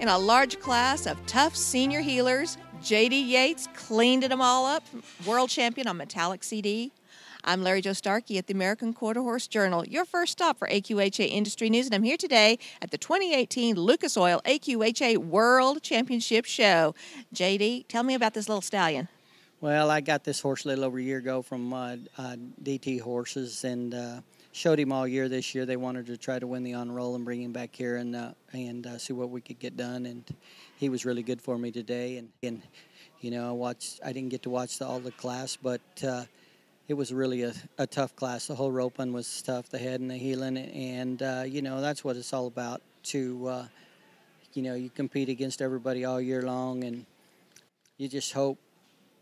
In a large class of tough senior heelers, J.D. Yates cleaned them all up, world champion on metallic CD. I'm Larry Jo Starkey at the American Quarter Horse Journal, your first stop for AQHA Industry News, and I'm here today at the 2018 Lucas Oil AQHA World Championship Show. J.D., tell me about this little stallion. Well, I got this horse a little over a year ago from DT Horses and showed him all year this year. They wanted to try to win the on roll and bring him back here and see what we could get done. And he was really good for me today. And you know, I didn't get to watch all the class, but it was really a tough class. The whole roping was tough, the head and the heeling, and you know, that's what it's all about. You know, you compete against everybody all year long, and you just hope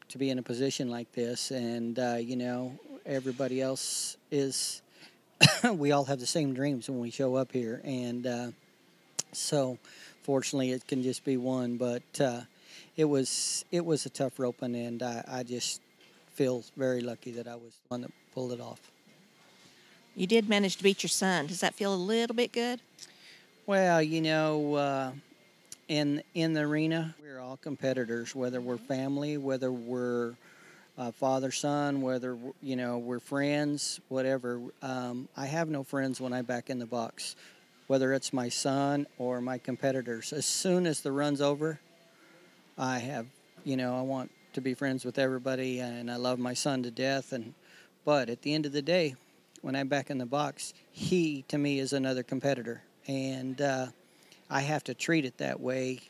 to be in a position like this, and you know, everybody else is we all have the same dreams when we show up here, and so fortunately it can just be one, but it was a tough roping, and I just feel very lucky that I was the one that pulled it off. You did manage to beat your son. Does that feel a little bit good? Well, you know, in the arena, we're all competitors, whether we're family, whether we're father-son, whether, you know, we're friends, whatever. I have no friends when I back in the box, whether it's my son or my competitors. As soon as the run's over, I want to be friends with everybody, and I love my son to death. But at the end of the day, when I'm back in the box, he, to me, is another competitor. And I have to treat it that way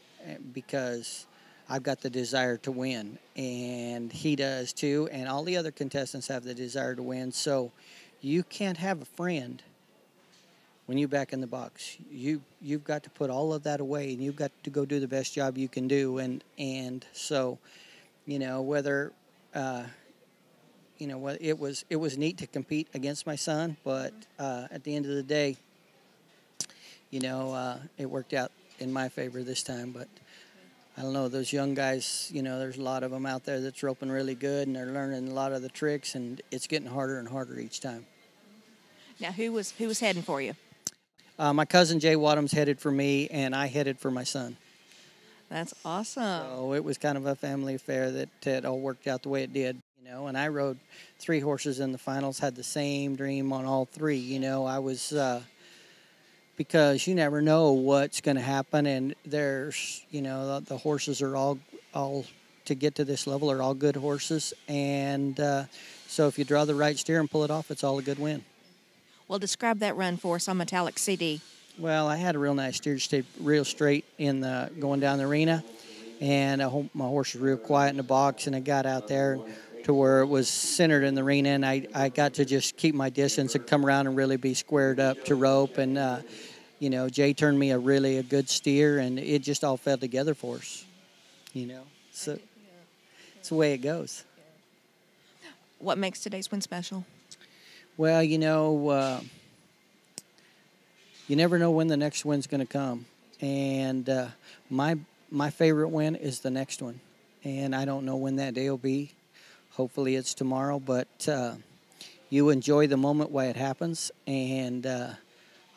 because I've got the desire to win, and he does too, and all the other contestants have the desire to win. So you can't have a friend when you're back in the box. You've got to put all of that away, and you've got to go do the best job you can do. And so, you know, whether you know, it was neat to compete against my son, but at the end of the day, you know, it worked out in my favor this time. But I don't know, those young guys, you know, there's a lot of them out there that's roping really good, and they're learning a lot of the tricks, and it's getting harder and harder each time. Now, who was heading for you? My cousin Jay Wadham's headed for me, and I headed for my son. That's awesome. So it was kind of a family affair that all worked out the way it did, you know. And I rode 3 horses in the finals, had the same dream on all 3. You know, I was because you never know what's going to happen, and there's, you know, the horses are all to get to this level are all good horses, and so if you draw the right steer and pull it off, it's all a good win. Well, describe that run for us on metallic CD. Well, I had a real nice steer, stayed real straight in the going down the arena, and my horse was real quiet in the box, and I got out there to where it was centered in the arena, and I got to just keep my distance and come around and really be squared up to rope, and you know, Jay turned me a good steer, and it just all fell together for us, you know. So it's the way it goes. What makes today's win special? Well, you know, you never know when the next win's going to come, and my favorite win is the next one, and I don't know when that day will be. Hopefully it's tomorrow, but you enjoy the moment while it happens, and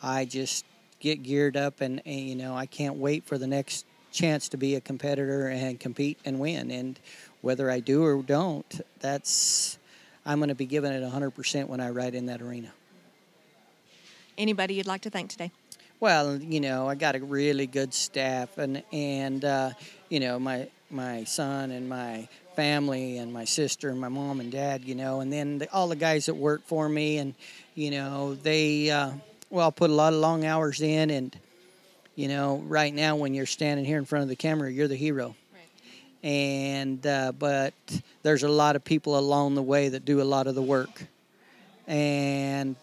I just get geared up, and you know, I can't wait for the next chance to be a competitor and compete and win. And whether I do or don't, I'm going to be giving it 100% when I ride in that arena. Anybody you'd like to thank today? Well, you know, I got a really good staff, and you know, my son and my family and my sister and my mom and dad, you know, and then all the guys that work for me, and you know, they put a lot of long hours in, and you know, right now when you're standing here in front of the camera, you're the hero. Right. And but there's a lot of people along the way that do a lot of the work, and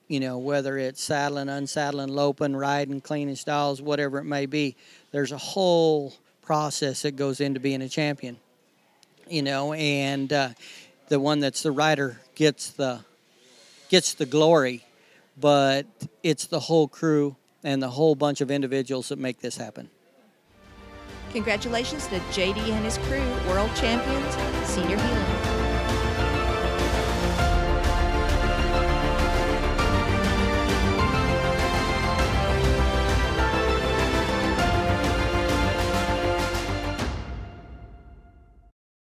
you know, whether it's saddling, unsaddling, loping, riding, cleaning stalls, whatever it may be, there's a whole process that goes into being a champion, you know, and the one that's the rider gets the glory, but it's the whole crew and the whole bunch of individuals that make this happen. Congratulations to JD and his crew, world champions, senior heeling.